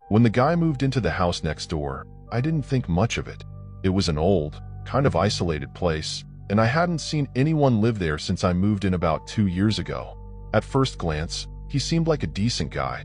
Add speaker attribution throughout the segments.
Speaker 1: When the guy moved into the house next door, I didn't think much of it. It was an old, kind of isolated place, and I hadn't seen anyone live there since I moved in about 2 years ago. At first glance, he seemed like a decent guy,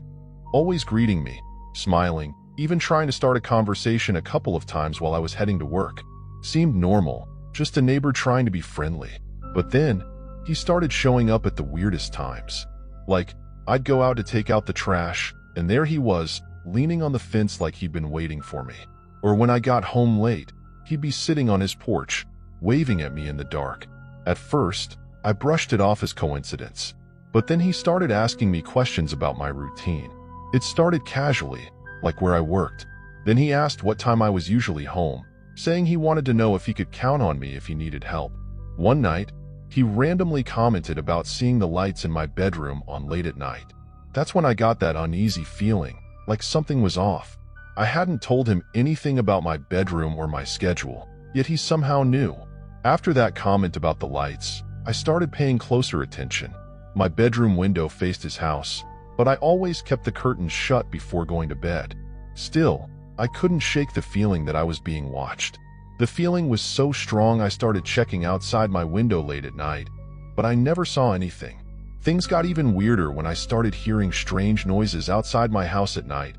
Speaker 1: always greeting me, smiling, even trying to start a conversation a couple of times while I was heading to work. Seemed normal, just a neighbor trying to be friendly. But then, he started showing up at the weirdest times. Like, I'd go out to take out the trash, and there he was, leaning on the fence like he'd been waiting for me. Or when I got home late, he'd be sitting on his porch, waving at me in the dark. At first, I brushed it off as coincidence. But then he started asking me questions about my routine. It started casually, like where I worked. Then he asked what time I was usually home, saying he wanted to know if he could count on me if he needed help. One night, he randomly commented about seeing the lights in my bedroom on late at night. That's when I got that uneasy feeling, like something was off. I hadn't told him anything about my bedroom or my schedule, yet he somehow knew. After that comment about the lights, I started paying closer attention. My bedroom window faced his house, but I always kept the curtains shut before going to bed. Still, I couldn't shake the feeling that I was being watched. The feeling was so strong I started checking outside my window late at night, but I never saw anything. Things got even weirder when I started hearing strange noises outside my house at night,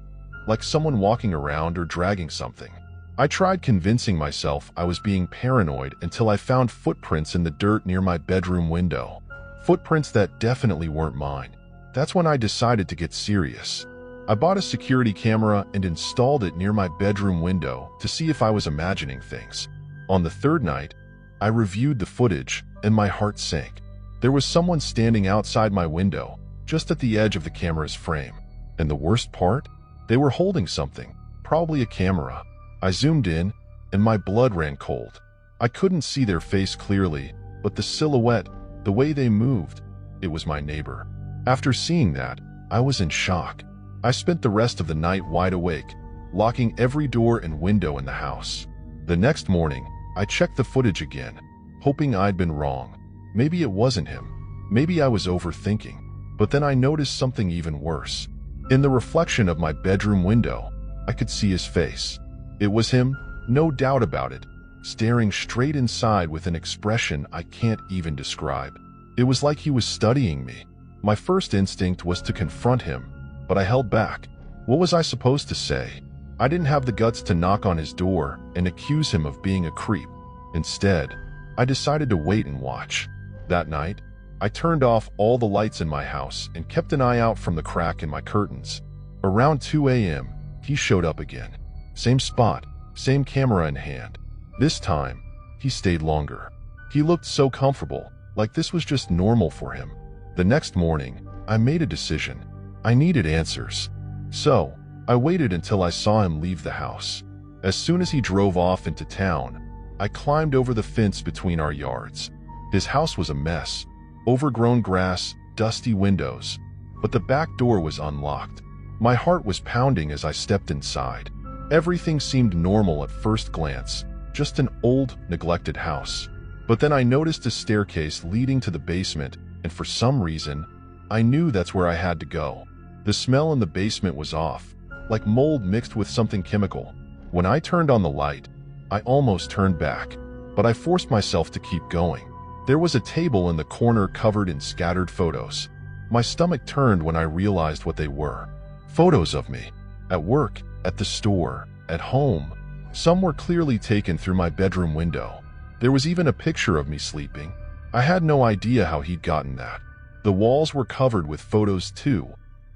Speaker 1: like someone walking around or dragging something. I tried convincing myself I was being paranoid until I found footprints in the dirt near my bedroom window. Footprints that definitely weren't mine. That's when I decided to get serious. I bought a security camera and installed it near my bedroom window to see if I was imagining things. On the third night, I reviewed the footage and my heart sank. There was someone standing outside my window, just at the edge of the camera's frame. And the worst part? They were holding something, probably a camera. I zoomed in, and my blood ran cold. I couldn't see their face clearly, but the silhouette, the way they moved, it was my neighbor. After seeing that, I was in shock. I spent the rest of the night wide awake, locking every door and window in the house. The next morning, I checked the footage again, hoping I'd been wrong. Maybe it wasn't him. Maybe I was overthinking. But then I noticed something even worse. In the reflection of my bedroom window, I could see his face. It was him, no doubt about it, staring straight inside with an expression I can't even describe. It was like he was studying me. My first instinct was to confront him, but I held back. What was I supposed to say? I didn't have the guts to knock on his door and accuse him of being a creep. Instead, I decided to wait and watch. That night, I turned off all the lights in my house and kept an eye out from the crack in my curtains. Around 2 a.m., he showed up again. Same spot, same camera in hand. This time, he stayed longer. He looked so comfortable, like this was just normal for him. The next morning, I made a decision. I needed answers. So, I waited until I saw him leave the house. As soon as he drove off into town, I climbed over the fence between our yards. His house was a mess. Overgrown grass, dusty windows. But the back door was unlocked. My heart was pounding as I stepped inside. Everything seemed normal at first glance. Just an old, neglected house. But then I noticed a staircase leading to the basement, and for some reason, I knew that's where I had to go. The smell in the basement was off, like mold mixed with something chemical. When I turned on the light, I almost turned back, but I forced myself to keep going. There was a table in the corner covered in scattered photos. My stomach turned when I realized what they were. Photos of me. At work, at the store, at home. Some were clearly taken through my bedroom window. There was even a picture of me sleeping. I had no idea how he'd gotten that. The walls were covered with photos too.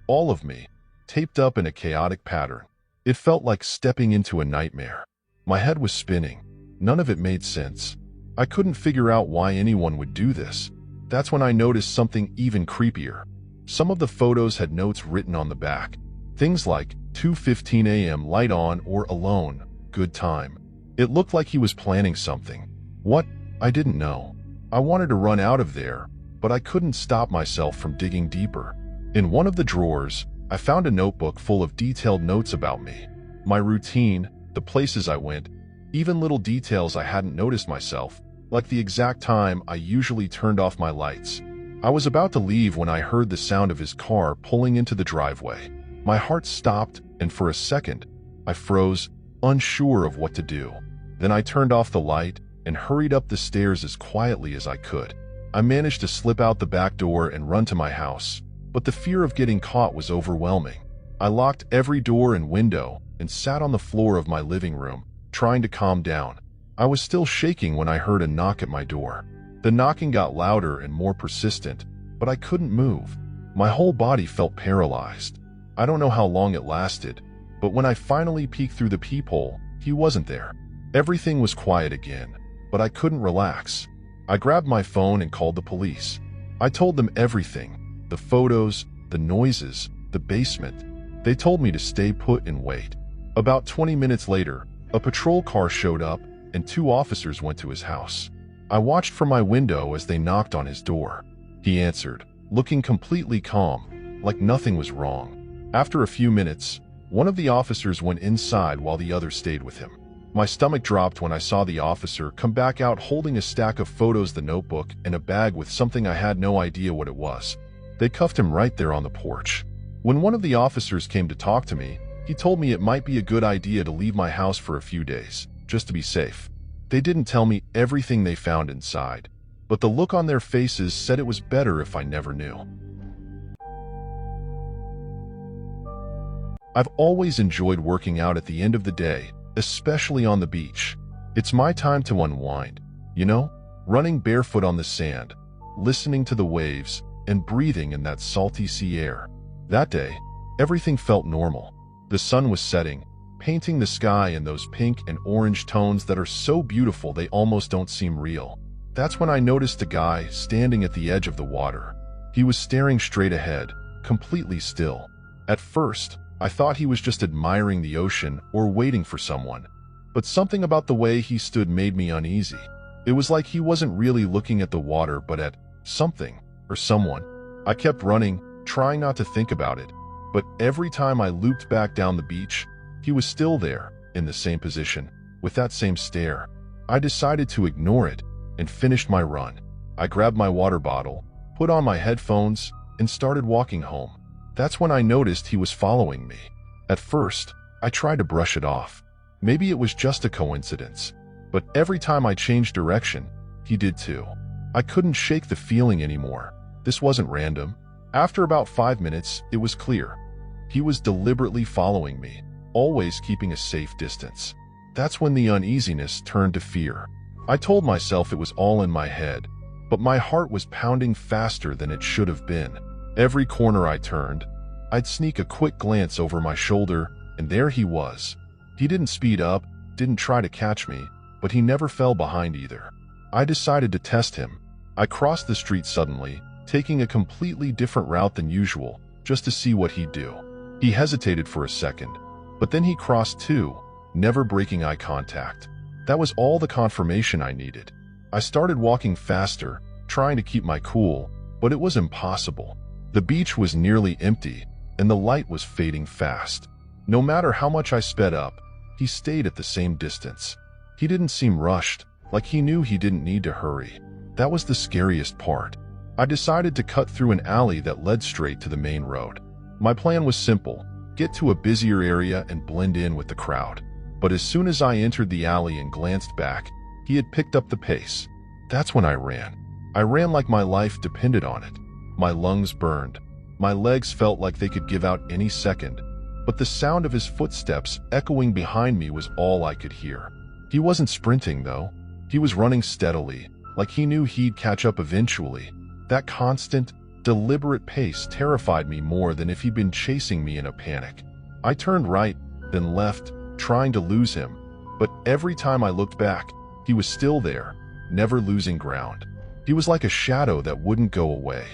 Speaker 1: All of me, taped up in a chaotic pattern. It felt like stepping into a nightmare. My head was spinning. None of it made sense. I couldn't figure out why anyone would do this. That's when I noticed something even creepier. Some of the photos had notes written on the back. Things like 2:15 a.m. light on or alone, good time. It looked like he was planning something. What? I didn't know. I wanted to run out of there, but I couldn't stop myself from digging deeper. In one of the drawers, I found a notebook full of detailed notes about me. My routine, the places I went, even little details I hadn't noticed myself, like the exact time I usually turned off my lights. I was about to leave when I heard the sound of his car pulling into the driveway. My heart stopped, and for a second, I froze, unsure of what to do. Then I turned off the light and hurried up the stairs as quietly as I could. I managed to slip out the back door and run to my house, but the fear of getting caught was overwhelming. I locked every door and window and sat on the floor of my living room, trying to calm down. I was still shaking when I heard a knock at my door. The knocking got louder and more persistent, but I couldn't move. My whole body felt paralyzed. I don't know how long it lasted, but when I finally peeked through the peephole, he wasn't there. Everything was quiet again, but I couldn't relax. I grabbed my phone and called the police. I told them everything: the photos, the noises, the basement. They told me to stay put and wait. About 20 minutes later, a patrol car showed up and 2 officers went to his house. I watched from my window as they knocked on his door. He answered, looking completely calm, like nothing was wrong. After a few minutes, one of the officers went inside while the other stayed with him. My stomach dropped when I saw the officer come back out holding a stack of photos, the notebook, and a bag with something I had no idea what it was. They cuffed him right there on the porch. When one of the officers came to talk to me, he told me it might be a good idea to leave my house for a few days, just to be safe. They didn't tell me everything they found inside, but the look on their faces said it was better if I never knew. I've always enjoyed working out at the end of the day, especially on the beach. It's my time to unwind, you know, running barefoot on the sand, listening to the waves, and breathing in that salty sea air. That day, everything felt normal. The sun was setting, painting the sky in those pink and orange tones that are so beautiful they almost don't seem real. That's when I noticed a guy standing at the edge of the water. He was staring straight ahead, completely still. At first, I thought he was just admiring the ocean or waiting for someone. But something about the way he stood made me uneasy. It was like he wasn't really looking at the water but at something or someone. I kept running, trying not to think about it. But every time I looped back down the beach, he was still there, in the same position, with that same stare. I decided to ignore it and finished my run. I grabbed my water bottle, put on my headphones, and started walking home. That's when I noticed he was following me. At first, I tried to brush it off. Maybe it was just a coincidence. But every time I changed direction, he did too. I couldn't shake the feeling anymore. This wasn't random. After about 5 minutes, it was clear. He was deliberately following me, always keeping a safe distance. That's when the uneasiness turned to fear. I told myself it was all in my head, but my heart was pounding faster than it should have been. Every corner I turned, I'd sneak a quick glance over my shoulder, and there he was. He didn't speed up, didn't try to catch me, but he never fell behind either. I decided to test him. I crossed the street suddenly, taking a completely different route than usual, just to see what he'd do. He hesitated for a second, but then he crossed too, never breaking eye contact. That was all the confirmation I needed. I started walking faster, trying to keep my cool, but it was impossible. The beach was nearly empty, and the light was fading fast. No matter how much I sped up, he stayed at the same distance. He didn't seem rushed, like he knew he didn't need to hurry. That was the scariest part. I decided to cut through an alley that led straight to the main road. My plan was simple: get to a busier area and blend in with the crowd. But as soon as I entered the alley and glanced back, he had picked up the pace. That's when I ran. I ran like my life depended on it. My lungs burned. My legs felt like they could give out any second. But the sound of his footsteps echoing behind me was all I could hear. He wasn't sprinting, though. He was running steadily, like he knew he'd catch up eventually. That constant, deliberate pace terrified me more than if he'd been chasing me in a panic. I turned right, then left, trying to lose him. But every time I looked back, he was still there, never losing ground. He was like a shadow that wouldn't go away.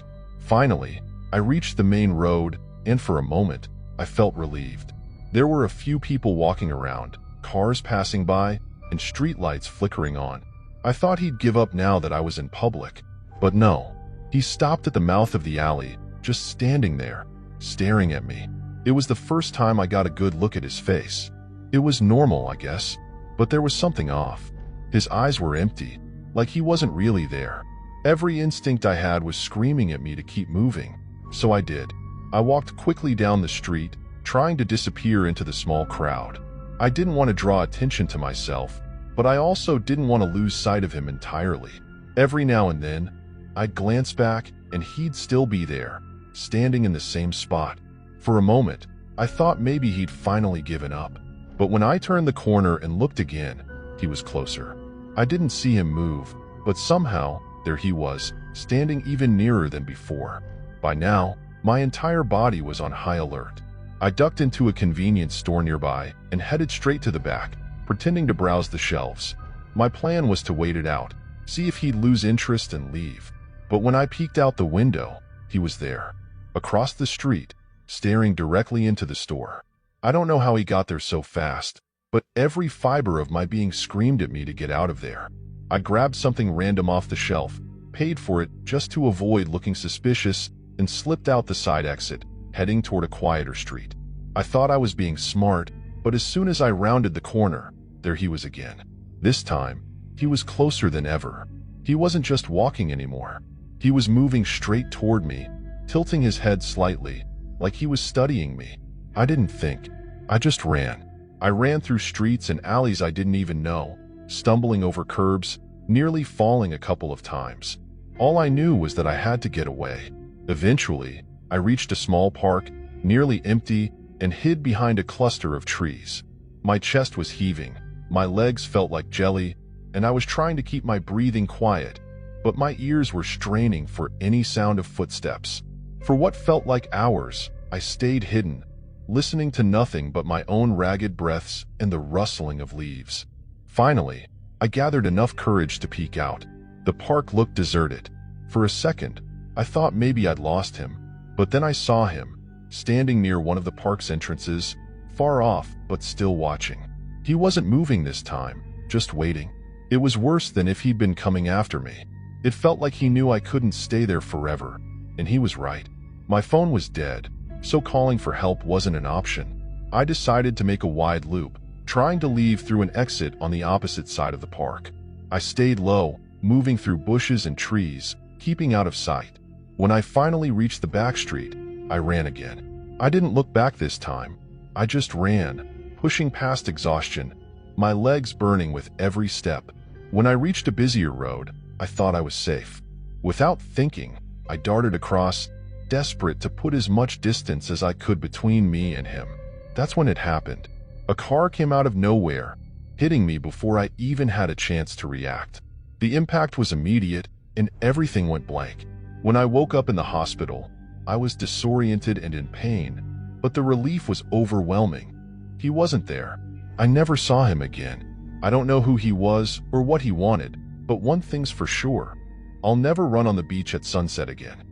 Speaker 1: Finally, I reached the main road, and for a moment, I felt relieved. There were a few people walking around, cars passing by, and streetlights flickering on. I thought he'd give up now that I was in public. But no. He stopped at the mouth of the alley, just standing there, staring at me. It was the first time I got a good look at his face. It was normal, I guess, but there was something off. His eyes were empty, like he wasn't really there. Every instinct I had was screaming at me to keep moving, so I did. I walked quickly down the street, trying to disappear into the small crowd. I didn't want to draw attention to myself, but I also didn't want to lose sight of him entirely. Every now and then, I'd glance back and he'd still be there, standing in the same spot. For a moment, I thought maybe he'd finally given up. But when I turned the corner and looked again, he was closer. I didn't see him move, but somehow, there he was, standing even nearer than before. By now, my entire body was on high alert. I ducked into a convenience store nearby and headed straight to the back, pretending to browse the shelves. My plan was to wait it out, see if he'd lose interest and leave. But when I peeked out the window, he was there, across the street, staring directly into the store. I don't know how he got there so fast, but every fiber of my being screamed at me to get out of there. I grabbed something random off the shelf, paid for it just to avoid looking suspicious, and slipped out the side exit, heading toward a quieter street. I thought I was being smart, but as soon as I rounded the corner, there he was again. This time, he was closer than ever. He wasn't just walking anymore. He was moving straight toward me, tilting his head slightly, like he was studying me. I didn't think. I just ran. I ran through streets and alleys I didn't even know, stumbling over curbs, nearly falling a couple of times. All I knew was that I had to get away. Eventually, I reached a small park, nearly empty, and hid behind a cluster of trees. My chest was heaving, my legs felt like jelly, and I was trying to keep my breathing quiet, but my ears were straining for any sound of footsteps. For what felt like hours, I stayed hidden, listening to nothing but my own ragged breaths and the rustling of leaves. Finally, I gathered enough courage to peek out. The park looked deserted. For a second, I thought maybe I'd lost him, but then I saw him, standing near one of the park's entrances, far off but still watching. He wasn't moving this time, just waiting. It was worse than if he'd been coming after me. It felt like he knew I couldn't stay there forever, and he was right. My phone was dead, so calling for help wasn't an option. I decided to make a wide loop, trying to leave through an exit on the opposite side of the park. I stayed low, moving through bushes and trees, keeping out of sight. When I finally reached the back street, I ran again. I didn't look back this time. I just ran, pushing past exhaustion, my legs burning with every step. When I reached a busier road, I thought I was safe. Without thinking, I darted across, desperate to put as much distance as I could between me and him. That's when it happened. A car came out of nowhere, hitting me before I even had a chance to react. The impact was immediate, and everything went blank. When I woke up in the hospital, I was disoriented and in pain, but the relief was overwhelming. He wasn't there. I never saw him again. I don't know who he was or what he wanted, but one thing's for sure. I'll never run on the beach at sunset again.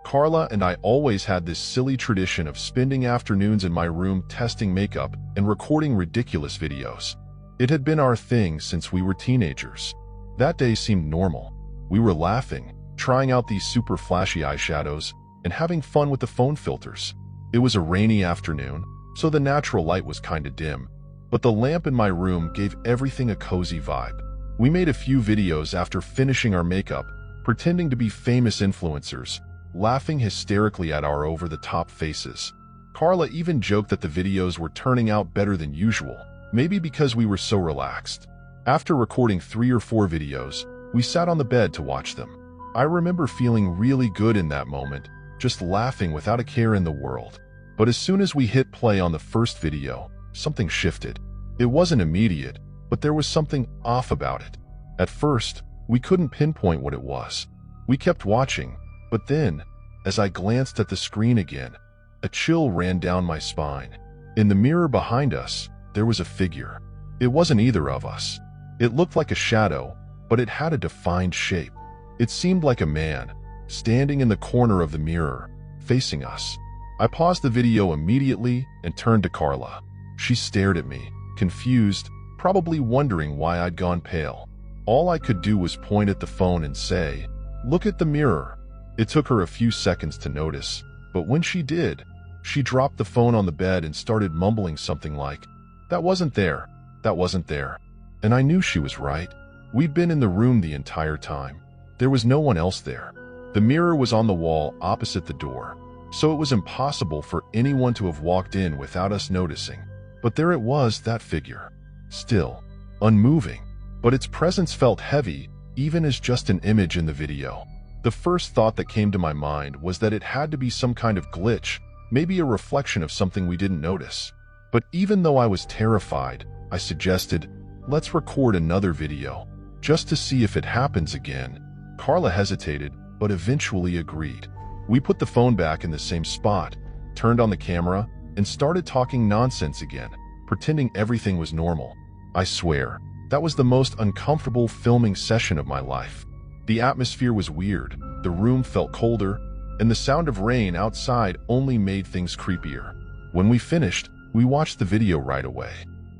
Speaker 1: Carla and I always had this silly tradition of spending afternoons in my room testing makeup and recording ridiculous videos. It had been our thing since we were teenagers. That day seemed normal. We were laughing, trying out these super flashy eyeshadows, and having fun with the phone filters. It was a rainy afternoon, so the natural light was kinda dim, but the lamp in my room gave everything a cozy vibe. We made a few videos after finishing our makeup, pretending to be famous influencers, laughing hysterically at our over-the-top faces. Carla even joked that the videos were turning out better than usual, maybe because we were so relaxed. After recording 3 or 4 videos, we sat on the bed to watch them. I remember feeling really good in that moment, just laughing without a care in the world. But as soon as we hit play on the first video, something shifted. It wasn't immediate, but there was something off about it. At first, we couldn't pinpoint what it was. We kept watching, but then, as I glanced at the screen again, a chill ran down my spine. In the mirror behind us, there was a figure. It wasn't either of us. It looked like a shadow, but it had a defined shape. It seemed like a man, standing in the corner of the mirror, facing us. I paused the video immediately and turned to Carla. She stared at me, confused, probably wondering why I'd gone pale. All I could do was point at the phone and say, "Look at the mirror." It took her a few seconds to notice, but when she did, she dropped the phone on the bed and started mumbling something like, "That wasn't there, that wasn't there." And I knew she was right. We'd been in the room the entire time. There was no one else there. The mirror was on the wall opposite the door, so it was impossible for anyone to have walked in without us noticing. But there it was, that figure. Still, unmoving, but its presence felt heavy, even as just an image in the video. The first thought that came to my mind was that it had to be some kind of glitch, maybe a reflection of something we didn't notice. But even though I was terrified, I suggested, let's record another video, just to see if it happens again. Carla hesitated, but eventually agreed. We put the phone back in the same spot, turned on the camera, and started talking nonsense again, pretending everything was normal. I swear, that was the most uncomfortable filming session of my life. The atmosphere was weird, the room felt colder, and the sound of rain outside only made things creepier. When we finished, we watched the video right away.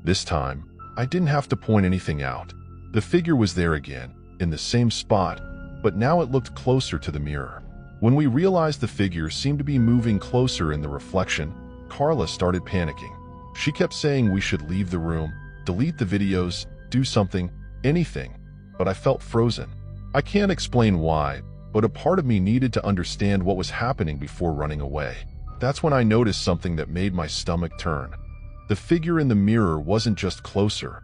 Speaker 1: This time, I didn't have to point anything out. The figure was there again, in the same spot, but now it looked closer to the mirror. When we realized the figure seemed to be moving closer in the reflection, Carla started panicking. She kept saying we should leave the room, delete the videos, do something, anything, but I felt frozen. I can't explain why, but a part of me needed to understand what was happening before running away. That's when I noticed something that made my stomach turn. The figure in the mirror wasn't just closer.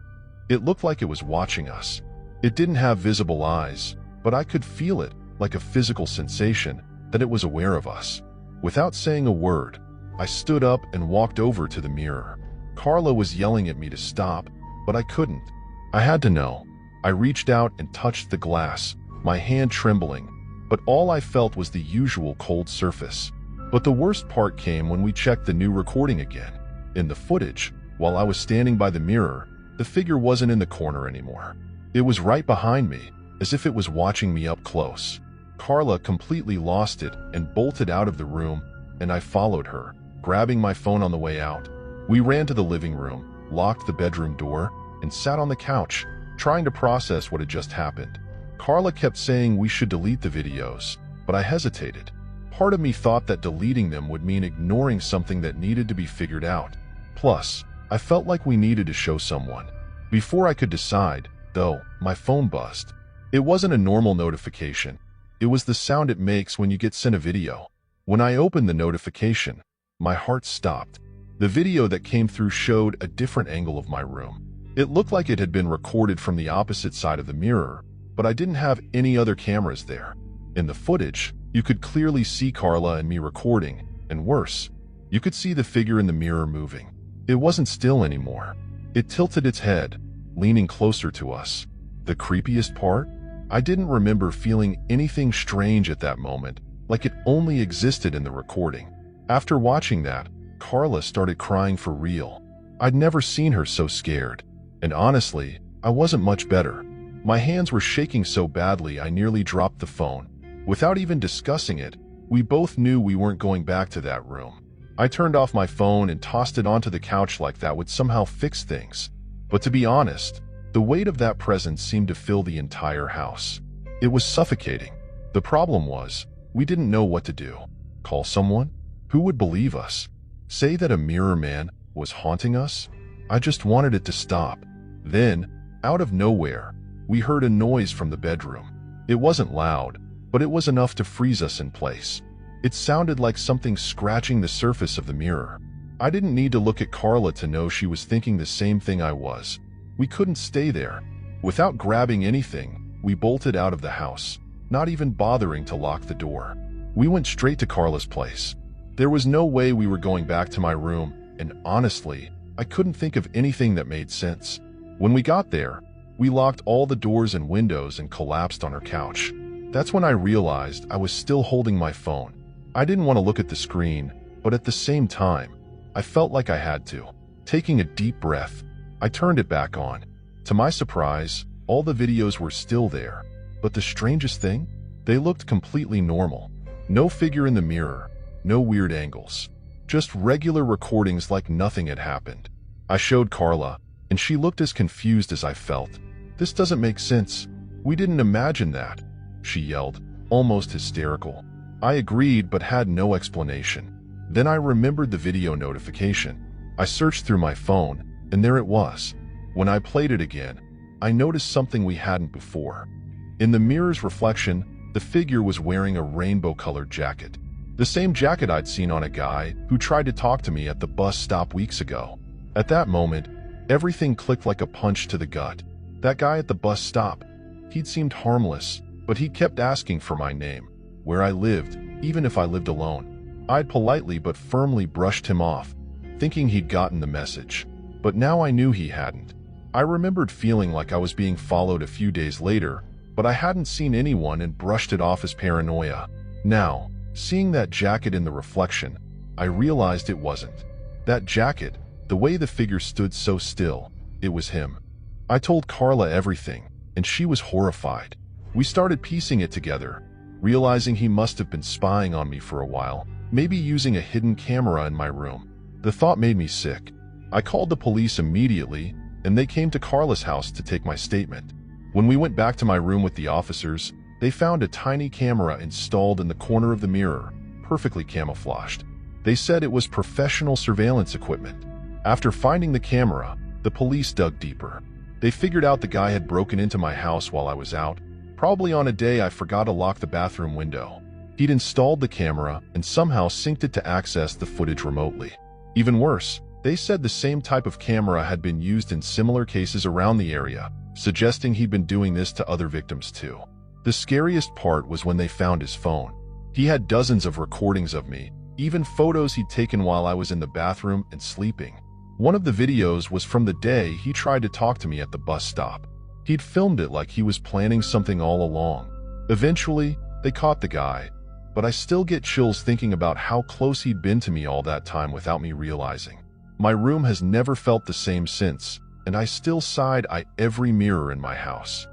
Speaker 1: It looked like it was watching us. It didn't have visible eyes, but I could feel it, like a physical sensation, that it was aware of us. Without saying a word, I stood up and walked over to the mirror. Carla was yelling at me to stop, but I couldn't. I had to know. I reached out and touched the glass, my hand trembling, but all I felt was the usual cold surface. But the worst part came when we checked the new recording again. In the footage, while I was standing by the mirror, the figure wasn't in the corner anymore. It was right behind me, as if it was watching me up close. Carla completely lost it and bolted out of the room, and I followed her, grabbing my phone on the way out. We ran to the living room, locked the bedroom door, and sat on the couch, trying to process what had just happened. Carla kept saying we should delete the videos, but I hesitated. Part of me thought that deleting them would mean ignoring something that needed to be figured out. Plus, I felt like we needed to show someone. Before I could decide, though, my phone buzzed. It wasn't a normal notification. It was the sound it makes when you get sent a video. When I opened the notification, my heart stopped. The video that came through showed a different angle of my room. It looked like it had been recorded from the opposite side of the mirror, but I didn't have any other cameras there. In the footage, you could clearly see Carla and me recording, and worse, you could see the figure in the mirror moving. It wasn't still anymore. It tilted its head, leaning closer to us. The creepiest part? I didn't remember feeling anything strange at that moment, like it only existed in the recording. After watching that, Carla started crying for real. I'd never seen her so scared. And honestly, I wasn't much better. My hands were shaking so badly I nearly dropped the phone. Without even discussing it, we both knew we weren't going back to that room. I turned off my phone and tossed it onto the couch like that would somehow fix things. But to be honest, the weight of that presence seemed to fill the entire house. It was suffocating. The problem was, we didn't know what to do. Call someone? Who would believe us? Say that a mirror man was haunting us? I just wanted it to stop. Then, out of nowhere, we heard a noise from the bedroom. It wasn't loud, but it was enough to freeze us in place. It sounded like something scratching the surface of the mirror. I didn't need to look at Carla to know she was thinking the same thing I was. We couldn't stay there. Without grabbing anything, we bolted out of the house, not even bothering to lock the door. We went straight to Carla's place. There was no way we were going back to my room, and honestly, I couldn't think of anything that made sense. When we got there, we locked all the doors and windows and collapsed on her couch. That's when I realized I was still holding my phone. I didn't want to look at the screen, but at the same time, I felt like I had to. Taking a deep breath, I turned it back on. To my surprise, all the videos were still there. But the strangest thing? They looked completely normal. No figure in the mirror, no weird angles. Just regular recordings like nothing had happened. I showed Carla, and she looked as confused as I felt. "This doesn't make sense. We didn't imagine that," she yelled, almost hysterical. I agreed but had no explanation. Then I remembered the video notification. I searched through my phone, and there it was. When I played it again, I noticed something we hadn't before. In the mirror's reflection, The figure was wearing a rainbow-colored jacket. The same jacket I'd seen on a guy who tried to talk to me at the bus stop weeks ago. At that moment, everything clicked like a punch to the gut. That guy at the bus stop, he'd seemed harmless, but he kept asking for my name, where I lived, even if I lived alone. I'd politely but firmly brushed him off, thinking he'd gotten the message. But now I knew he hadn't. I remembered feeling like I was being followed a few days later, but I hadn't seen anyone and brushed it off as paranoia. Now, seeing that jacket in the reflection, I realized it wasn't. That jacket, the way the figure stood so still, it was him. I told Carla everything, and she was horrified. We started piecing it together, realizing he must have been spying on me for a while, maybe using a hidden camera in my room. The thought made me sick. I called the police immediately, and they came to Carla's house to take my statement. When we went back to my room with the officers, they found a tiny camera installed in the corner of the mirror, perfectly camouflaged. They said it was professional surveillance equipment. After finding the camera, the police dug deeper. They figured out the guy had broken into my house while I was out, probably on a day I forgot to lock the bathroom window. He'd installed the camera and somehow synced it to access the footage remotely. Even worse, they said the same type of camera had been used in similar cases around the area, suggesting he'd been doing this to other victims too. The scariest part was when they found his phone. He had dozens of recordings of me, even photos he'd taken while I was in the bathroom and sleeping. One of the videos was from the day he tried to talk to me at the bus stop. He'd filmed it like he was planning something all along. Eventually, they caught the guy, but I still get chills thinking about how close he'd been to me all that time without me realizing. My room has never felt the same since, and I still side-eye every mirror in my house.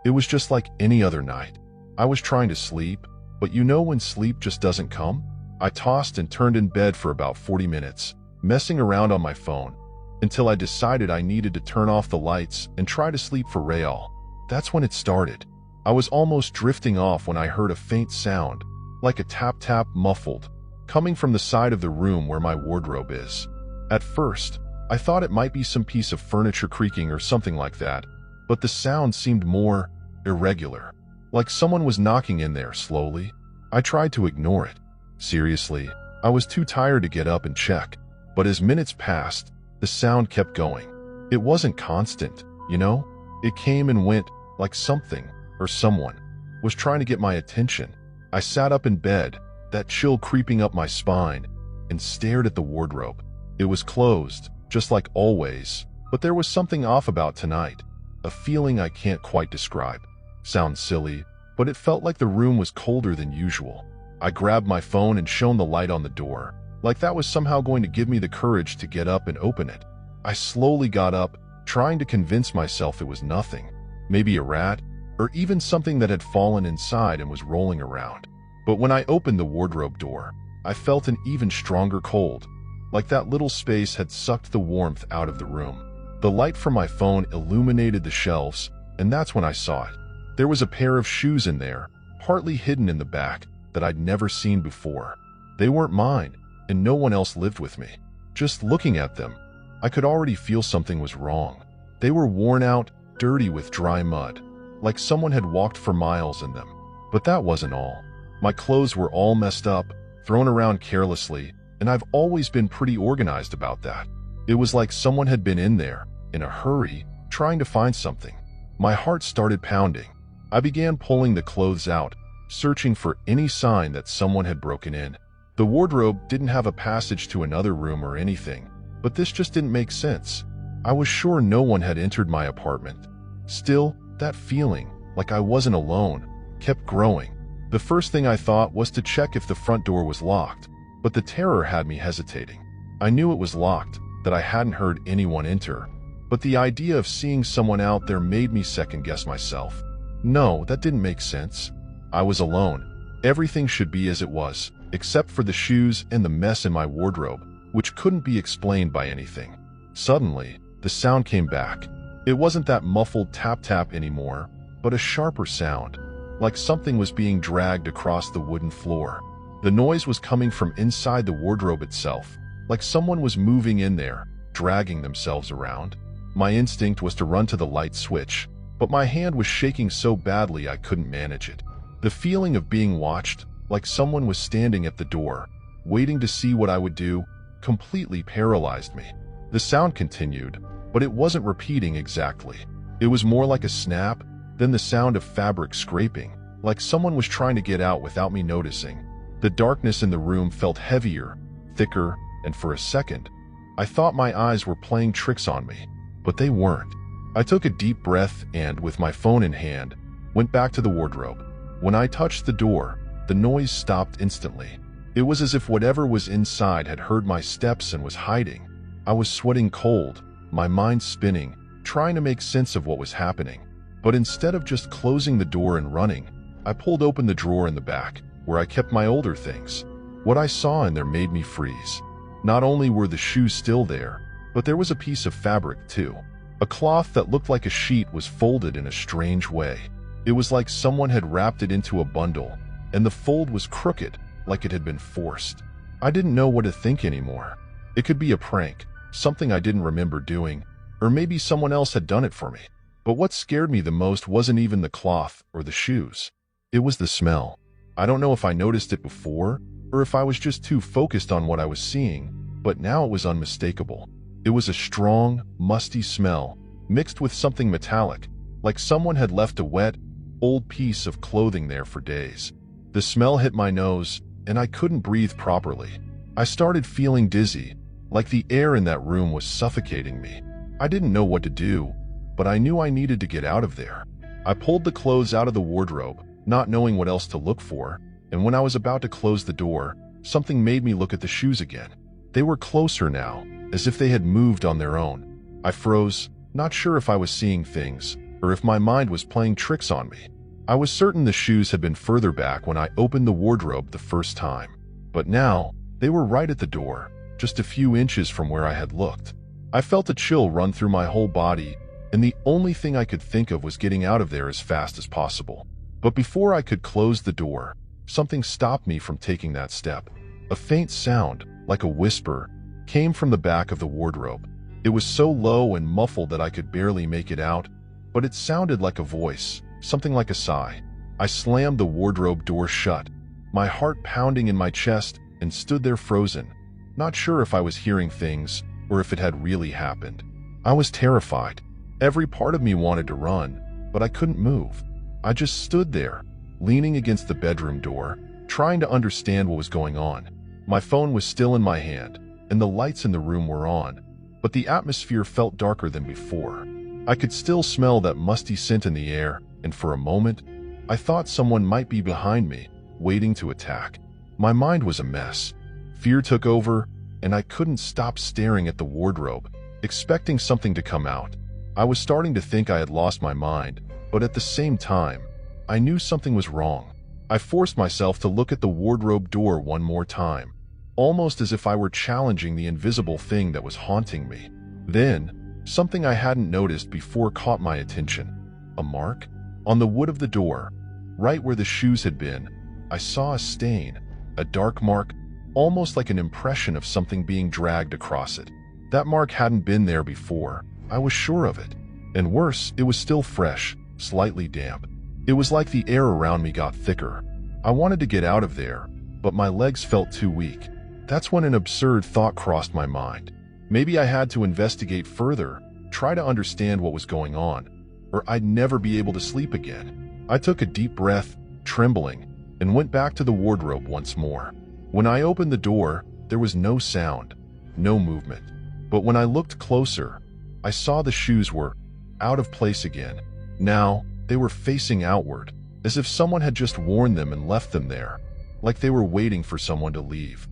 Speaker 1: It was just like any other night. I was trying to sleep, but you know when sleep just doesn't come? I tossed and turned in bed for about 40 minutes, messing around on my phone, until I decided I needed to turn off the lights and try to sleep for real. That's when it started. I was almost drifting off when I heard a faint sound, like a tap-tap muffled, coming from the side of the room where my wardrobe is. At first, I thought it might be some piece of furniture creaking or something like that, but the sound seemed more irregular, like someone was knocking in there slowly. I tried to ignore it. Seriously, I was too tired to get up and check, but as minutes passed, the sound kept going. It wasn't constant, you know? It came and went, like something, or someone, was trying to get my attention. I sat up in bed, that chill creeping up my spine, and stared at the wardrobe. It was closed, just like always, but there was something off about tonight, a feeling I can't quite describe. Sounds silly, but it felt like the room was colder than usual. I grabbed my phone and shone the light on the door, like that was somehow going to give me the courage to get up and open it. I slowly got up, trying to convince myself it was nothing, maybe a rat, or even something that had fallen inside and was rolling around. But when I opened the wardrobe door, I felt an even stronger cold, like that little space had sucked the warmth out of the room. The light from my phone illuminated the shelves, and that's when I saw it. There was a pair of shoes in there, partly hidden in the back, that I'd never seen before. They weren't mine, and no one else lived with me. Just looking at them, I could already feel something was wrong. They were worn out, dirty with dry mud, like someone had walked for miles in them. But that wasn't all. My clothes were all messed up, thrown around carelessly, and I've always been pretty organized about that. It was like someone had been in there, in a hurry, trying to find something. My heart started pounding. I began pulling the clothes out, searching for any sign that someone had broken in. The wardrobe didn't have a passage to another room or anything, but this just didn't make sense. I was sure no one had entered my apartment. Still, that feeling, like I wasn't alone, kept growing. The first thing I thought was to check if the front door was locked, but the terror had me hesitating. I knew it was locked, that I hadn't heard anyone enter, but the idea of seeing someone out there made me second-guess myself. No, that didn't make sense. I was alone. Everything should be as it was, except for the shoes and the mess in my wardrobe, which couldn't be explained by anything. Suddenly, the sound came back. It wasn't that muffled tap-tap anymore, but a sharper sound, like something was being dragged across the wooden floor. The noise was coming from inside the wardrobe itself, like someone was moving in there, dragging themselves around. My instinct was to run to the light switch, but my hand was shaking so badly I couldn't manage it. The feeling of being watched, like someone was standing at the door, waiting to see what I would do, completely paralyzed me. The sound continued, but it wasn't repeating exactly. It was more like a snap, then the sound of fabric scraping, like someone was trying to get out without me noticing. The darkness in the room felt heavier, thicker, and for a second, I thought my eyes were playing tricks on me, but they weren't. I took a deep breath and, with my phone in hand, went back to the wardrobe. When I touched the door, the noise stopped instantly. It was as if whatever was inside had heard my steps and was hiding. I was sweating cold, my mind spinning, trying to make sense of what was happening. But instead of just closing the door and running, I pulled open the drawer in the back, where I kept my older things. What I saw in there made me freeze. Not only were the shoes still there, but there was a piece of fabric too. A cloth that looked like a sheet was folded in a strange way. It was like someone had wrapped it into a bundle, and the fold was crooked, like it had been forced. I didn't know what to think anymore. It could be a prank, something I didn't remember doing, or maybe someone else had done it for me. But what scared me the most wasn't even the cloth or the shoes. It was the smell. I don't know if I noticed it before, or if I was just too focused on what I was seeing, but now it was unmistakable. It was a strong, musty smell, mixed with something metallic, like someone had left a wet, old piece of clothing there for days. The smell hit my nose, and I couldn't breathe properly. I started feeling dizzy, like the air in that room was suffocating me. I didn't know what to do, but I knew I needed to get out of there. I pulled the clothes out of the wardrobe, not knowing what else to look for, and when I was about to close the door, something made me look at the shoes again. They were closer now, as if they had moved on their own. I froze, not sure if I was seeing things, or if my mind was playing tricks on me. I was certain the shoes had been further back when I opened the wardrobe the first time, but now they were right at the door, just a few inches from where I had looked. I felt a chill run through my whole body, and the only thing I could think of was getting out of there as fast as possible. But before I could close the door, something stopped me from taking that step. A faint sound, like a whisper, came from the back of the wardrobe. It was so low and muffled that I could barely make it out, but it sounded like a voice, something like a sigh. I slammed the wardrobe door shut, my heart pounding in my chest, and stood there frozen, not sure if I was hearing things or if it had really happened. I was terrified. Every part of me wanted to run, but I couldn't move. I just stood there, leaning against the bedroom door, trying to understand what was going on. My phone was still in my hand, and the lights in the room were on, but the atmosphere felt darker than before. I could still smell that musty scent in the air, and for a moment, I thought someone might be behind me, waiting to attack. My mind was a mess. Fear took over, and I couldn't stop staring at the wardrobe, expecting something to come out. I was starting to think I had lost my mind, but at the same time, I knew something was wrong. I forced myself to look at the wardrobe door one more time, almost as if I were challenging the invisible thing that was haunting me. Then, something I hadn't noticed before caught my attention. A mark? On the wood of the door, right where the shoes had been, I saw a stain, a dark mark, almost like an impression of something being dragged across it. That mark hadn't been there before, I was sure of it. And worse, it was still fresh, slightly damp. It was like the air around me got thicker. I wanted to get out of there, but my legs felt too weak. That's when an absurd thought crossed my mind. Maybe I had to investigate further, try to understand what was going on, or I'd never be able to sleep again. I took a deep breath, trembling, and went back to the wardrobe once more. When I opened the door, there was no sound, no movement. But when I looked closer, I saw the shoes were out of place again. Now, they were facing outward, as if someone had just worn them and left them there, like they were waiting for someone to leave.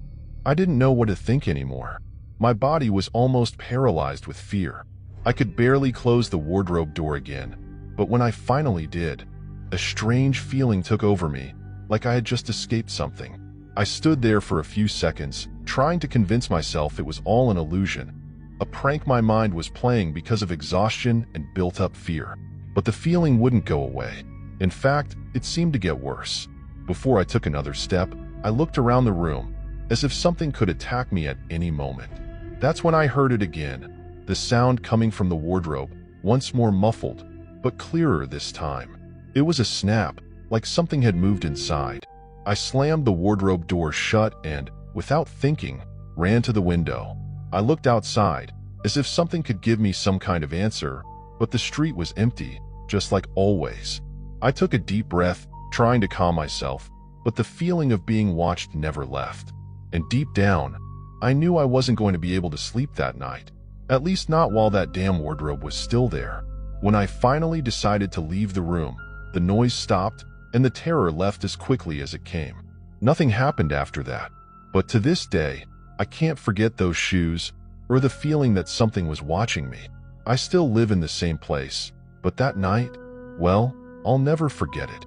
Speaker 1: I didn't know what to think anymore. My body was almost paralyzed with fear. I could barely close the wardrobe door again, but when I finally did, a strange feeling took over me, like I had just escaped something. I stood there for a few seconds, trying to convince myself it was all an illusion, a prank my mind was playing because of exhaustion and built-up fear. But the feeling wouldn't go away. In fact, it seemed to get worse. Before I took another step, I looked around the room, as if something could attack me at any moment. That's when I heard it again, the sound coming from the wardrobe, once more muffled, but clearer this time. It was a snap, like something had moved inside. I slammed the wardrobe door shut and, without thinking, ran to the window. I looked outside, as if something could give me some kind of answer, but the street was empty, just like always. I took a deep breath, trying to calm myself, but the feeling of being watched never left. And deep down, I knew I wasn't going to be able to sleep that night. At least not while that damn wardrobe was still there. When I finally decided to leave the room, the noise stopped and the terror left as quickly as it came. Nothing happened after that. But to this day, I can't forget those shoes or the feeling that something was watching me. I still live in the same place, but that night, well, I'll never forget it.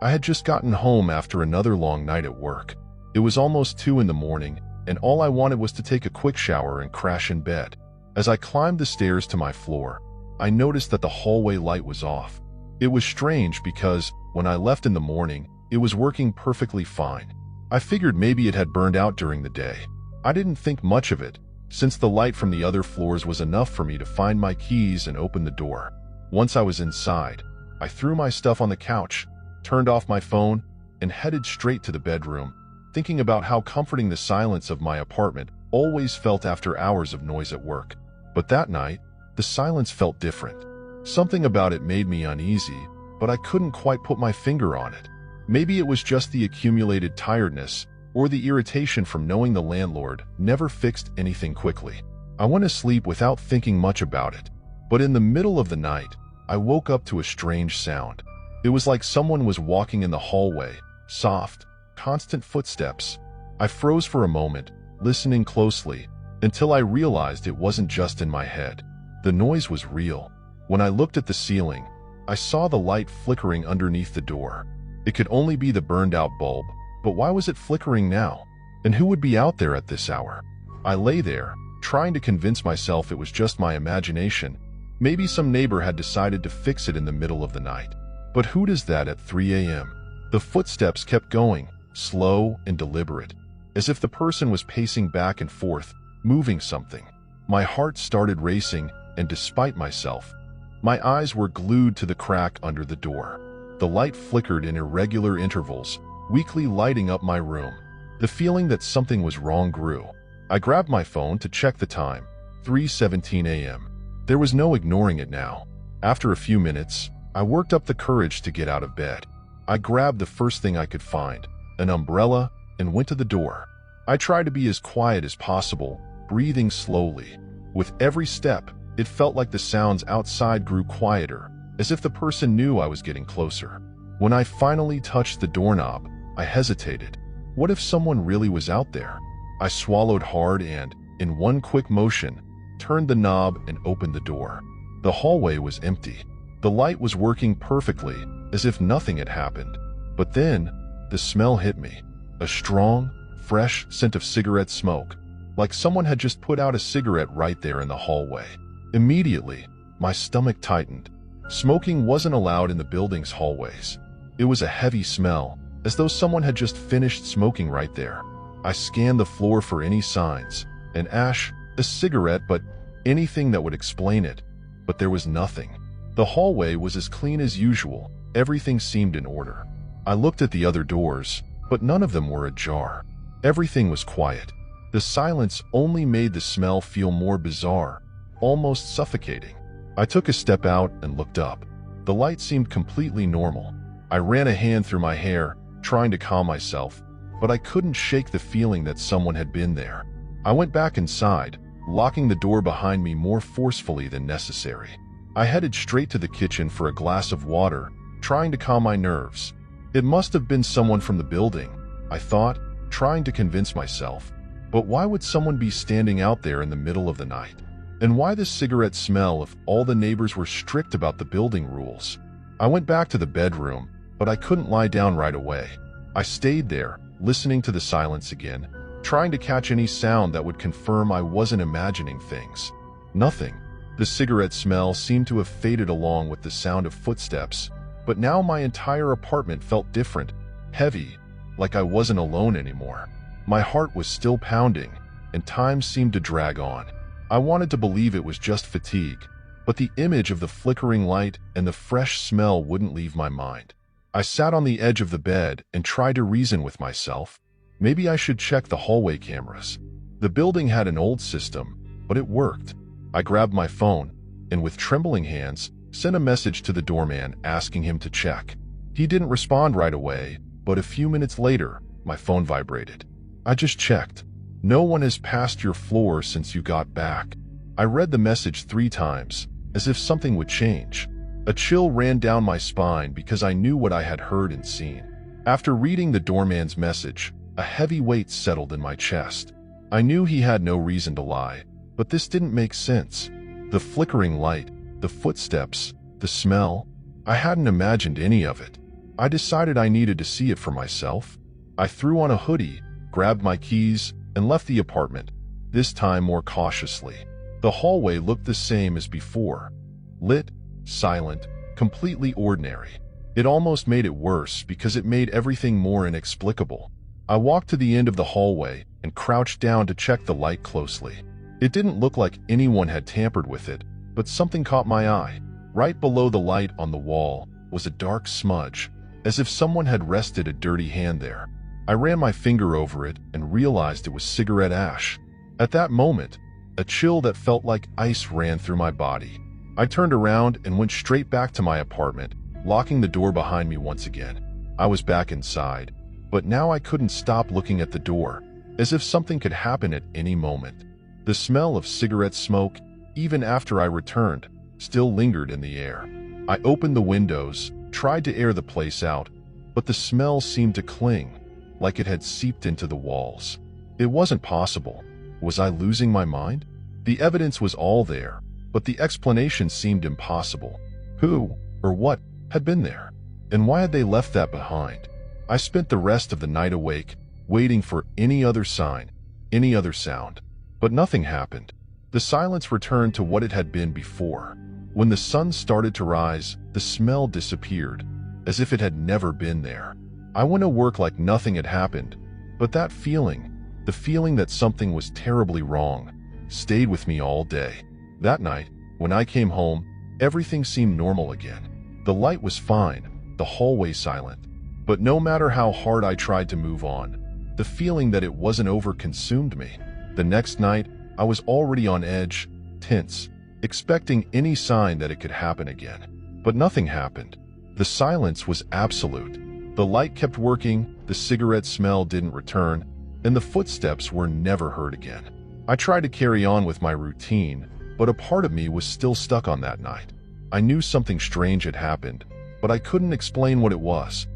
Speaker 1: I had just gotten home after another long night at work. It was almost 2 in the morning, and all I wanted was to take a quick shower and crash in bed. As I climbed the stairs to my floor, I noticed that the hallway light was off. It was strange because, when I left in the morning, it was working perfectly fine. I figured maybe it had burned out during the day. I didn't think much of it, since the light from the other floors was enough for me to find my keys and open the door. Once I was inside, I threw my stuff on the couch, turned off my phone, and headed straight to the bedroom, thinking about how comforting the silence of my apartment always felt after hours of noise at work. But that night, the silence felt different. Something about it made me uneasy, but I couldn't quite put my finger on it. Maybe it was just the accumulated tiredness or the irritation from knowing the landlord never fixed anything quickly. I went to sleep without thinking much about it, but in the middle of the night, I woke up to a strange sound. It was like someone was walking in the hallway, soft, constant footsteps. I froze for a moment, listening closely, until I realized it wasn't just in my head. The noise was real. When I looked at the ceiling, I saw the light flickering underneath the door. It could only be the burned-out bulb, but why was it flickering now? And who would be out there at this hour? I lay there, trying to convince myself it was just my imagination. Maybe some neighbor had decided to fix it in the middle of the night. But who does that at 3 a.m.? The footsteps kept going, slow and deliberate, as if the person was pacing back and forth, moving something. My heart started racing, and despite myself, my eyes were glued to the crack under the door. The light flickered in irregular intervals, weakly lighting up my room. The feeling that something was wrong grew. I grabbed my phone to check the time, 3:17 a.m. There was no ignoring it now. After a few minutes, I worked up the courage to get out of bed. I grabbed the first thing I could find, an umbrella, and went to the door. I tried to be as quiet as possible, breathing slowly. With every step, it felt like the sounds outside grew quieter, as if the person knew I was getting closer. When I finally touched the doorknob, I hesitated. What if someone really was out there? I swallowed hard and, in one quick motion, turned the knob and opened the door. The hallway was empty. The light was working perfectly, as if nothing had happened. But then, the smell hit me. A strong, fresh scent of cigarette smoke, like someone had just put out a cigarette right there in the hallway. Immediately, my stomach tightened. Smoking wasn't allowed in the building's hallways. It was a heavy smell, as though someone had just finished smoking right there. I scanned the floor for any signs, an ash, a cigarette, but anything that would explain it. But there was nothing. The hallway was as clean as usual. Everything seemed in order. I looked at the other doors, but none of them were ajar. Everything was quiet. The silence only made the smell feel more bizarre, almost suffocating. I took a step out and looked up. The light seemed completely normal. I ran a hand through my hair, trying to calm myself, but I couldn't shake the feeling that someone had been there. I went back inside, locking the door behind me more forcefully than necessary. I headed straight to the kitchen for a glass of water, trying to calm my nerves. It must have been someone from the building, I thought, trying to convince myself. But why would someone be standing out there in the middle of the night? And why this cigarette smell if all the neighbors were strict about the building rules? I went back to the bedroom, but I couldn't lie down right away. I stayed there, listening to the silence again, trying to catch any sound that would confirm I wasn't imagining things. Nothing. The cigarette smell seemed to have faded along with the sound of footsteps, but now my entire apartment felt different, heavy, like I wasn't alone anymore. My heart was still pounding, and time seemed to drag on. I wanted to believe it was just fatigue, but the image of the flickering light and the fresh smell wouldn't leave my mind. I sat on the edge of the bed and tried to reason with myself. Maybe I should check the hallway cameras. The building had an old system, but it worked. I grabbed my phone and with trembling hands, sent a message to the doorman asking him to check. He didn't respond right away, but a few minutes later, my phone vibrated. I just checked. No one has passed your floor since you got back. I read the message 3 times, as if something would change. A chill ran down my spine because I knew what I had heard and seen. After reading the doorman's message, a heavy weight settled in my chest. I knew he had no reason to lie, but this didn't make sense. The flickering light, the footsteps, the smell, I hadn't imagined any of it. I decided I needed to see it for myself. I threw on a hoodie, grabbed my keys, and left the apartment, this time more cautiously. The hallway looked the same as before. Lit, silent, completely ordinary. It almost made it worse because it made everything more inexplicable. I walked to the end of the hallway and crouched down to check the light closely. It didn't look like anyone had tampered with it, but something caught my eye. Right below the light on the wall was a dark smudge, as if someone had rested a dirty hand there. I ran my finger over it and realized it was cigarette ash. At that moment, a chill that felt like ice ran through my body. I turned around and went straight back to my apartment, locking the door behind me once again. I was back inside, but now I couldn't stop looking at the door, as if something could happen at any moment. The smell of cigarette smoke, even after I returned, still lingered in the air. I opened the windows, tried to air the place out, but the smell seemed to cling, like it had seeped into the walls. It wasn't possible. Was I losing my mind? The evidence was all there, but the explanation seemed impossible. Who, or what, had been there? And why had they left that behind? I spent the rest of the night awake, waiting for any other sign, any other sound. But nothing happened. The silence returned to what it had been before. When the sun started to rise, the smell disappeared, as if it had never been there. I went to work like nothing had happened, but that feeling, the feeling that something was terribly wrong, stayed with me all day. That night, when I came home, everything seemed normal again. The light was fine, the hallway silent. But no matter how hard I tried to move on, the feeling that it wasn't over consumed me. The next night, I was already on edge, tense, expecting any sign that it could happen again. But nothing happened. The silence was absolute. The light kept working, the cigarette smell didn't return, and the footsteps were never heard again. I tried to carry on with my routine, but a part of me was still stuck on that night. I knew something strange had happened, but I couldn't explain what it was.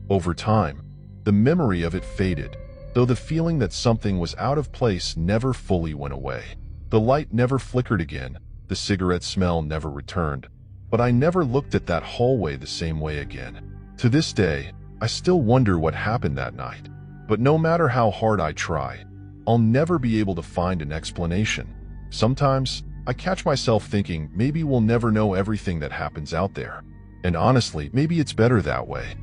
Speaker 1: Over time, the memory of it faded, though the feeling that something was out of place never fully went away. The light never flickered again, the cigarette smell never returned, but I never looked at that hallway the same way again. To this day, I still wonder what happened that night. But no matter how hard I try, I'll never be able to find an explanation. Sometimes, I catch myself thinking maybe we'll never know everything that happens out there. And honestly, maybe it's better that way.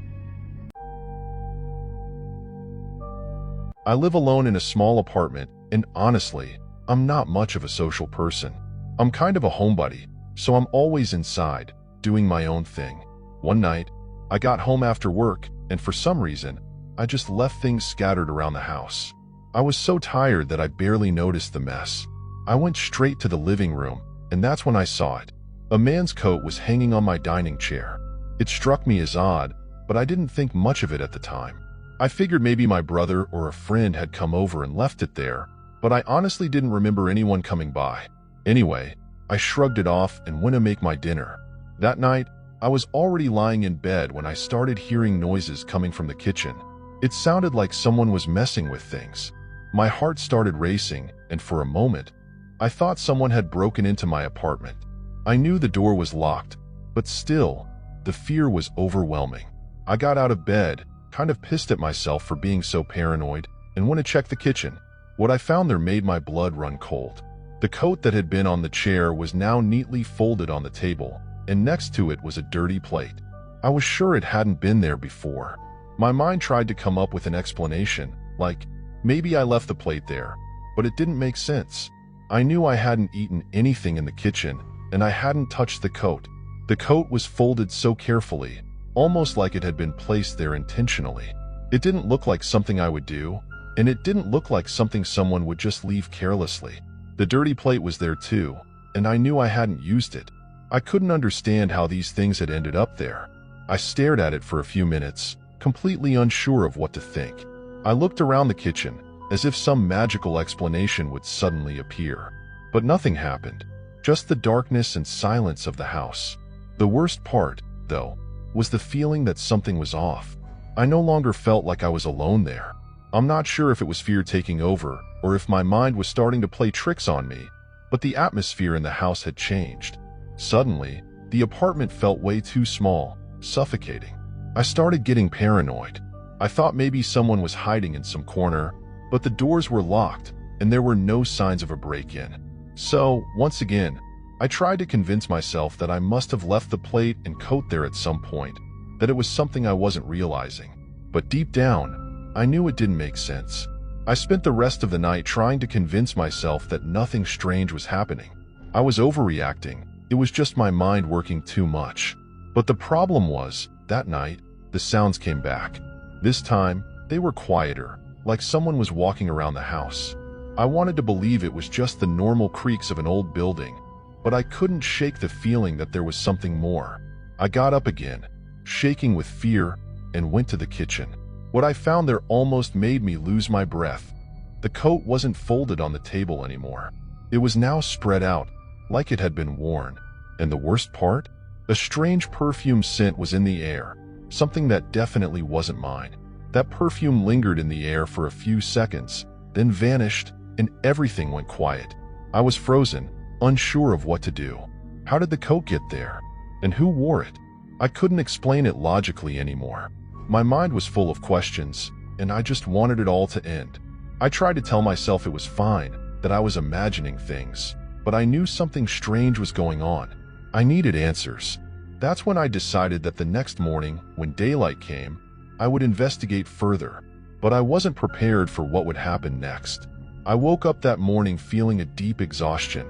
Speaker 1: I live alone in a small apartment, and honestly, I'm not much of a social person. I'm kind of a homebody, so I'm always inside, doing my own thing. One night, I got home after work, and for some reason, I just left things scattered around the house. I was so tired that I barely noticed the mess. I went straight to the living room, and that's when I saw it. A man's coat was hanging on my dining chair. It struck me as odd, but I didn't think much of it at the time. I figured maybe my brother or a friend had come over and left it there, but I honestly didn't remember anyone coming by. Anyway, I shrugged it off and went to make my dinner. That night, I was already lying in bed when I started hearing noises coming from the kitchen. It sounded like someone was messing with things. My heart started racing, and for a moment, I thought someone had broken into my apartment. I knew the door was locked, but still, the fear was overwhelming. I got out of bed, kind of pissed at myself for being so paranoid, and went to check the kitchen. What I found there made my blood run cold. The coat that had been on the chair was now neatly folded on the table, and next to it was a dirty plate. I was sure it hadn't been there before. My mind tried to come up with an explanation, like, maybe I left the plate there, but it didn't make sense. I knew I hadn't eaten anything in the kitchen, and I hadn't touched the coat. The coat was folded so carefully, almost like it had been placed there intentionally. It didn't look like something I would do, and it didn't look like something someone would just leave carelessly. The dirty plate was there too, and I knew I hadn't used it. I couldn't understand how these things had ended up there. I stared at it for a few minutes, completely unsure of what to think. I looked around the kitchen, as if some magical explanation would suddenly appear. But nothing happened, just the darkness and silence of the house. The worst part, though, was the feeling that something was off. I no longer felt like I was alone there. I'm not sure if it was fear taking over or if my mind was starting to play tricks on me, but the atmosphere in the house had changed. Suddenly, the apartment felt way too small, suffocating. I started getting paranoid. I thought maybe someone was hiding in some corner, but the doors were locked and there were no signs of a break-in. So, once again, I tried to convince myself that I must have left the plate and coat there at some point, that it was something I wasn't realizing. But deep down, I knew it didn't make sense. I spent the rest of the night trying to convince myself that nothing strange was happening. I was overreacting. It was just my mind working too much. But the problem was, that night, the sounds came back. This time, they were quieter, like someone was walking around the house. I wanted to believe it was just the normal creaks of an old building, but I couldn't shake the feeling that there was something more. I got up again, shaking with fear, and went to the kitchen. What I found there almost made me lose my breath. The coat wasn't folded on the table anymore. It was now spread out, like it had been worn. And the worst part? A strange perfume scent was in the air, something that definitely wasn't mine. That perfume lingered in the air for a few seconds, then vanished, and everything went quiet. I was frozen, unsure of what to do. How did the coat get there? And who wore it? I couldn't explain it logically anymore. My mind was full of questions, and I just wanted it all to end. I tried to tell myself it was fine, that I was imagining things, but I knew something strange was going on. I needed answers. That's when I decided that the next morning, when daylight came, I would investigate further. But I wasn't prepared for what would happen next. I woke up that morning feeling a deep exhaustion,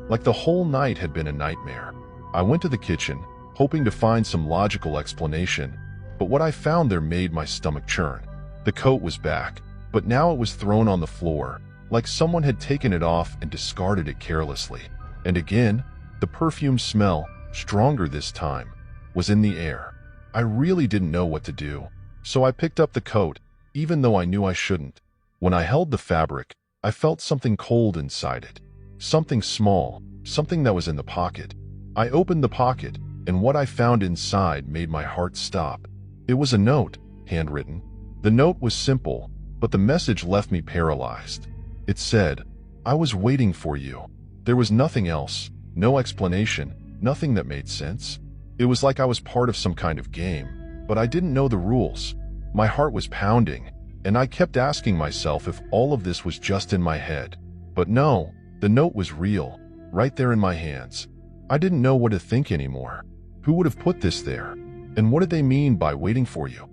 Speaker 1: like the whole night had been a nightmare. I went to the kitchen, hoping to find some logical explanation, but what I found there made my stomach churn. The coat was back, but now it was thrown on the floor, like someone had taken it off and discarded it carelessly. And again, the perfume smell, stronger this time, was in the air. I really didn't know what to do, so I picked up the coat, even though I knew I shouldn't. When I held the fabric, I felt something cold inside it. Something small, something that was in the pocket. I opened the pocket, and what I found inside made my heart stop. It was a note, handwritten. The note was simple, but the message left me paralyzed. It said, "I was waiting for you." There was nothing else, no explanation, nothing that made sense. It was like I was part of some kind of game, but I didn't know the rules. My heart was pounding, and I kept asking myself if all of this was just in my head. But no, the note was real, right there in my hands. I didn't know what to think anymore. Who would have put this there? And what did they mean by waiting for you?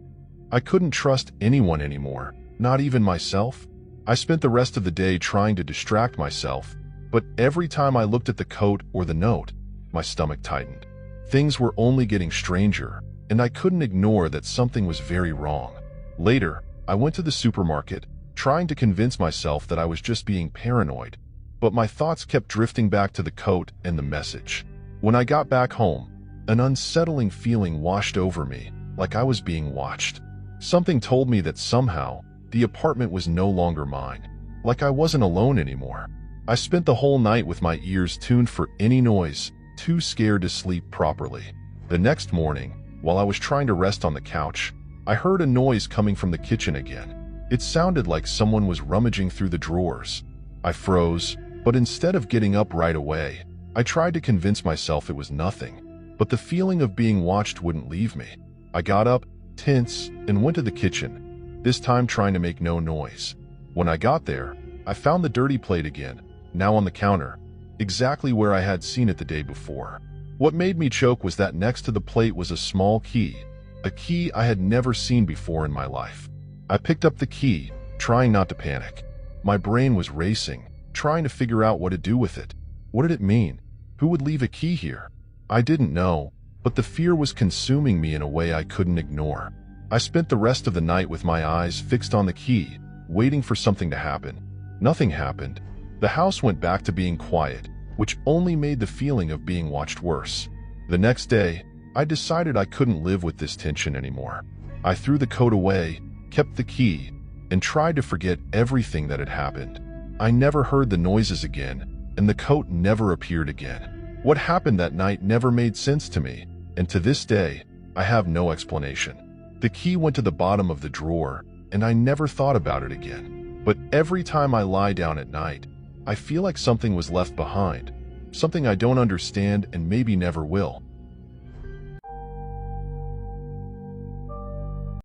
Speaker 1: I couldn't trust anyone anymore, not even myself. I spent the rest of the day trying to distract myself, but every time I looked at the coat or the note, my stomach tightened. Things were only getting stranger, and I couldn't ignore that something was very wrong. Later, I went to the supermarket, trying to convince myself that I was just being paranoid, but my thoughts kept drifting back to the coat and the message. When I got back home, an unsettling feeling washed over me, like I was being watched. Something told me that somehow, the apartment was no longer mine, like I wasn't alone anymore. I spent the whole night with my ears tuned for any noise, too scared to sleep properly. The next morning, while I was trying to rest on the couch, I heard a noise coming from the kitchen again. It sounded like someone was rummaging through the drawers. I froze, but instead of getting up right away, I tried to convince myself it was nothing. But the feeling of being watched wouldn't leave me. I got up, tense, and went to the kitchen, this time trying to make no noise. When I got there, I found the dirty plate again, now on the counter, exactly where I had seen it the day before. What made me choke was that next to the plate was a small key, a key I had never seen before in my life. I picked up the key, trying not to panic. My brain was racing. trying to figure out what to do with it. What did it mean? Who would leave a key here? I didn't know, but the fear was consuming me in a way I couldn't ignore. I spent the rest of the night with my eyes fixed on the key, waiting for something to happen. Nothing happened. The house went back to being quiet, which only made the feeling of being watched worse. The next day, I decided I couldn't live with this tension anymore. I threw the coat away, kept the key, and tried to forget everything that had happened. I never heard the noises again, and the coat never appeared again. What happened that night never made sense to me, and to this day, I have no explanation. The key went to the bottom of the drawer, and I never thought about it again. But every time I lie down at night, I feel like something was left behind, something I don't understand and maybe never will.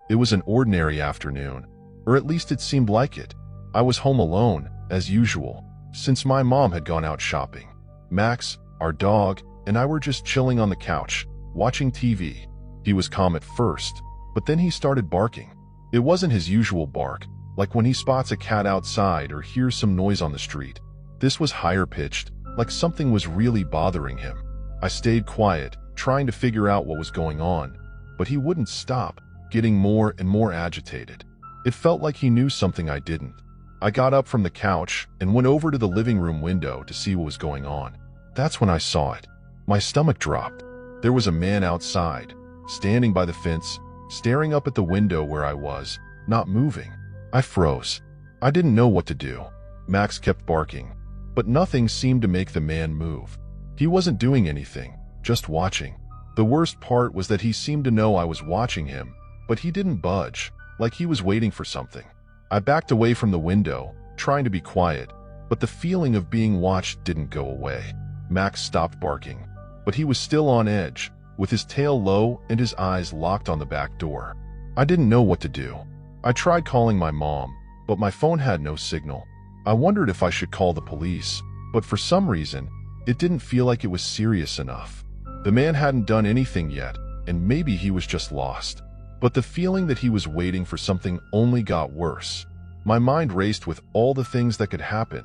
Speaker 1: It was an ordinary afternoon, or at least it seemed like it. I was home alone, as usual, since my mom had gone out shopping. Max, our dog, and I were just chilling on the couch, watching TV. He was calm at first, but then he started barking. It wasn't his usual bark, like when he spots a cat outside or hears some noise on the street. This was higher pitched, like something was really bothering him. I stayed quiet, trying to figure out what was going on, but he wouldn't stop, getting more and more agitated. It felt like he knew something I didn't. I got up from the couch and went over to the living room window to see what was going on. That's when I saw it. My stomach dropped. There was a man outside, standing by the fence, staring up at the window where I was, not moving. I froze. I didn't know what to do. Max kept barking, but nothing seemed to make the man move. He wasn't doing anything, just watching. The worst part was that he seemed to know I was watching him, but he didn't budge, like he was waiting for something. I backed away from the window, trying to be quiet, but the feeling of being watched didn't go away. Max stopped barking, but he was still on edge, with his tail low and his eyes locked on the back door. I didn't know what to do. I tried calling my mom, but my phone had no signal. I wondered if I should call the police, but for some reason, it didn't feel like it was serious enough. The man hadn't done anything yet, and maybe he was just lost. But the feeling that he was waiting for something only got worse. My mind raced with all the things that could happen,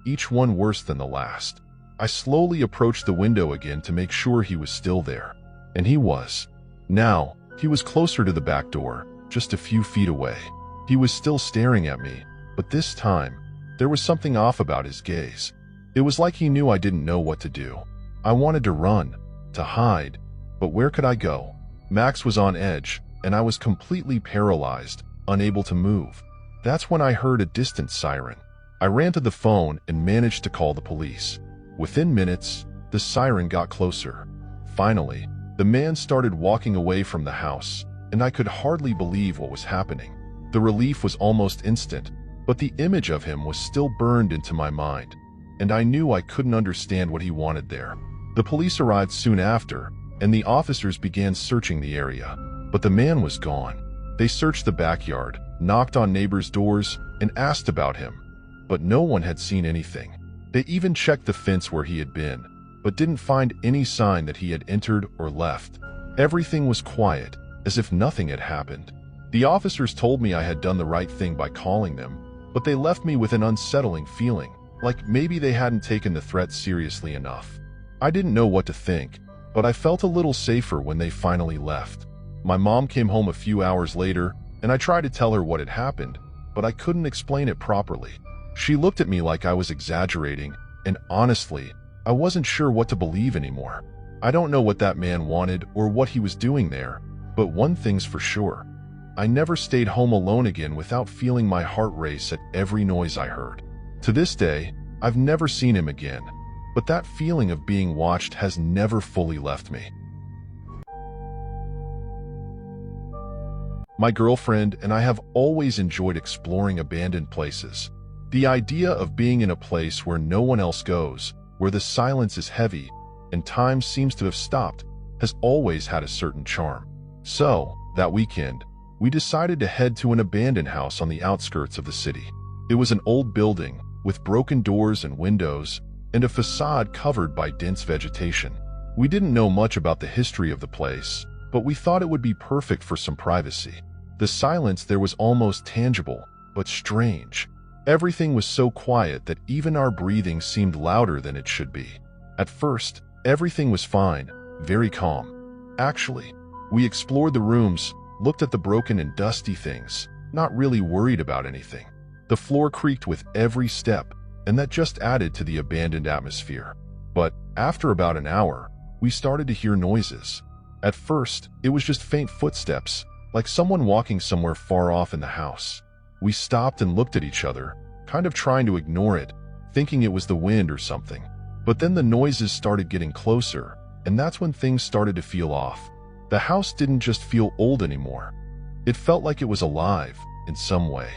Speaker 1: each one worse than the last. I slowly approached the window again to make sure he was still there. And he was. Now, he was closer to the back door, just a few feet away. He was still staring at me, but this time, there was something off about his gaze. It was like he knew I didn't know what to do. I wanted to run, to hide, but where could I go? Max was on edge, and I was completely paralyzed, unable to move. That's when I heard a distant siren. I ran to the phone and managed to call the police. Within minutes, the siren got closer. Finally, the man started walking away from the house, and I could hardly believe what was happening. The relief was almost instant, but the image of him was still burned into my mind, and I knew I couldn't understand what he wanted there. The police arrived soon after, and the officers began searching the area, but the man was gone. They searched the backyard, knocked on neighbors' doors, and asked about him, but no one had seen anything. They even checked the fence where he had been, but didn't find any sign that he had entered or left. Everything was quiet, as if nothing had happened. The officers told me I had done the right thing by calling them, but they left me with an unsettling feeling, like maybe they hadn't taken the threat seriously enough. I didn't know what to think, but I felt a little safer when they finally left. My mom came home a few hours later, and I tried to tell her what had happened, but I couldn't explain it properly. She looked at me like I was exaggerating, and honestly, I wasn't sure what to believe anymore. I don't know what that man wanted or what he was doing there, but one thing's for sure. I never stayed home alone again without feeling my heart race at every noise I heard. To this day, I've never seen him again, but that feeling of being watched has never fully left me. My girlfriend and I have always enjoyed exploring abandoned places. The idea of being in a place where no one else goes, where the silence is heavy and time seems to have stopped, has always had a certain charm. So, that weekend, we decided to head to an abandoned house on the outskirts of the city. It was an old building with broken doors and windows and a facade covered by dense vegetation. We didn't know much about the history of the place, but we thought it would be perfect for some privacy. The silence there was almost tangible, but strange. Everything was so quiet that even our breathing seemed louder than it should be. At first, everything was fine, very calm. Actually, we explored the rooms, looked at the broken and dusty things, not really worried about anything. The floor creaked with every step, and that just added to the abandoned atmosphere. But after about an hour, we started to hear noises. At first, it was just faint footsteps, like someone walking somewhere far off in the house. We stopped and looked at each other, kind of trying to ignore it, thinking it was the wind or something. But then the noises started getting closer, and that's when things started to feel off. The house didn't just feel old anymore. It felt like it was alive, in some way.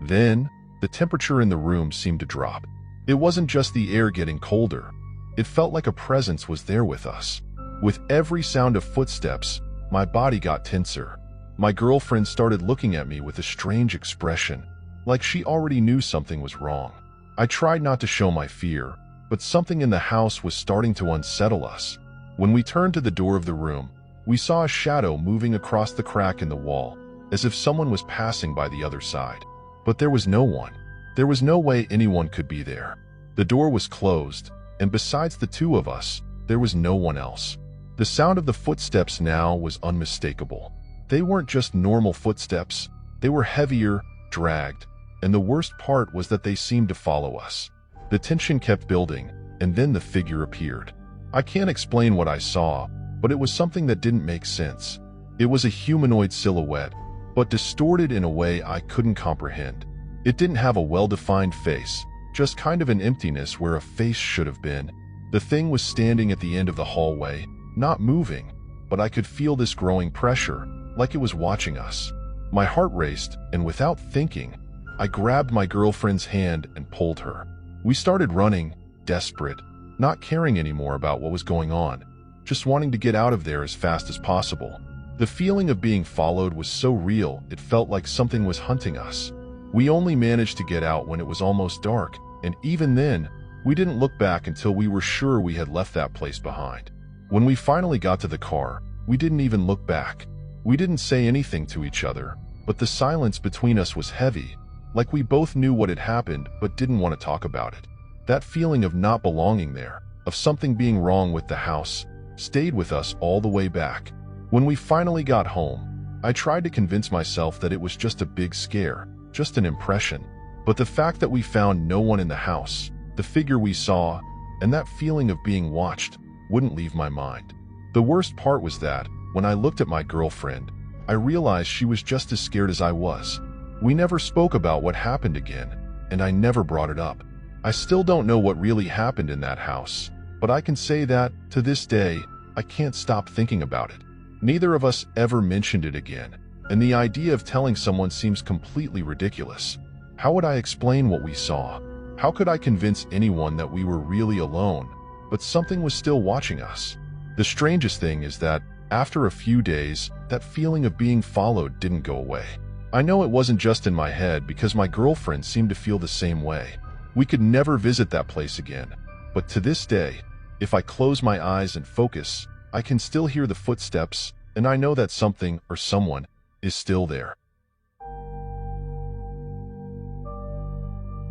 Speaker 1: Then, the temperature in the room seemed to drop. It wasn't just the air getting colder. It felt like a presence was there with us. With every sound of footsteps, my body got tenser. My girlfriend started looking at me with a strange expression, like she already knew something was wrong. I tried not to show my fear, but something in the house was starting to unsettle us. When we turned to the door of the room, we saw a shadow moving across the crack in the wall, as if someone was passing by the other side. But there was no one. There was no way anyone could be there. The door was closed, and besides the two of us, there was no one else. The sound of the footsteps now was unmistakable. They weren't just normal footsteps. They were heavier, dragged, and the worst part was that they seemed to follow us. The tension kept building, and then the figure appeared. I can't explain what I saw, but it was something that didn't make sense. It was a humanoid silhouette, but distorted in a way I couldn't comprehend. It didn't have a well-defined face, just kind of an emptiness where a face should have been. The thing was standing at the end of the hallway, not moving, but I could feel this growing pressure, like it was watching us. My heart raced, and without thinking, I grabbed my girlfriend's hand and pulled her. We started running, desperate, not caring anymore about what was going on, just wanting to get out of there as fast as possible. The feeling of being followed was so real, it felt like something was hunting us. We only managed to get out when it was almost dark, and even then, we didn't look back until we were sure we had left that place behind. When we finally got to the car, we didn't even look back. We didn't say anything to each other, but the silence between us was heavy, like we both knew what had happened but didn't want to talk about it. That feeling of not belonging there, of something being wrong with the house, stayed with us all the way back. When we finally got home, I tried to convince myself that it was just a big scare, just an impression. But the fact that we found no one in the house, the figure we saw, and that feeling of being watched wouldn't leave my mind. The worst part was that, when I looked at my girlfriend, I realized she was just as scared as I was. We never spoke about what happened again, and I never brought it up. I still don't know what really happened in that house, but I can say that, to this day, I can't stop thinking about it. Neither of us ever mentioned it again, and the idea of telling someone seems completely ridiculous. How would I explain what we saw? How could I convince anyone that we were really alone, but something was still watching us? The strangest thing is that, after a few days, that feeling of being followed didn't go away. I know it wasn't just in my head because my girlfriend seemed to feel the same way. We could never visit that place again, but to this day, if I close my eyes and focus, I can still hear the footsteps, and I know that something or someone is still there.